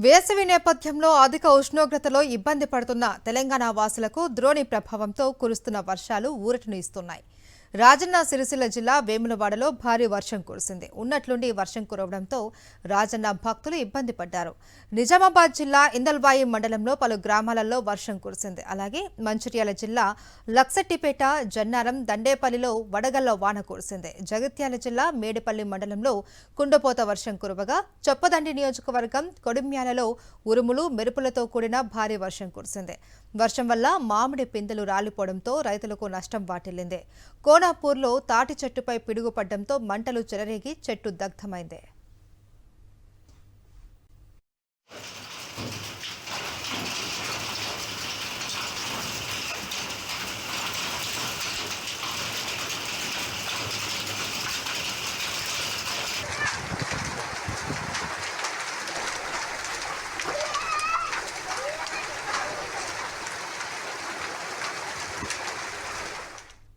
వేసవి నేపథ్యంలో అధిక ఉష్ణోగ్రతలో ఇబ్బంది పడుతున్న తెలంగాణ వాసులకు ద్రోణి ప్రభావంతో కురుస్తున్న వర్షాలు ఊరటను ఇస్తున్నాయి. రాజన్న సిరిసిల్ల జిల్లా వేములవాడలో భారీ వర్షం కురిసింది. ఉన్నట్లుండి వర్షం కురవడంతో రాజన్న భక్తులు ఇబ్బంది పడ్డారు. నిజామాబాద్ జిల్లా ఇందల్వాయి మండలంలో పలు గ్రామాలలో వర్షం కురిసింది. అలాగే మంచిర్యాల జిల్లా లక్సెట్టిపేట, జన్నారం, దండేపల్లిలో వడగళ్ల వాన కురిసింది. జగిత్యాల జిల్లా మేడిపల్లి మండలంలో కుండపోత వర్షం కురవగా చొప్పదండి నియోజకవర్గం కొడిమ్యాలలో ఉరుములు, మెరుపులతో కూడిన భారీ వర్షం కురిసింది. వర్షం వల్ల మామిడి పిందెలు రాలిపోవడంతో రైతులకు నష్టం వాటిల్లింది. కోనాపూర్లో తాటి చెట్టుపై పిడుగుపడ్డంతో మంటలు చెలరేగి చెట్టు దగ్ధమైంది.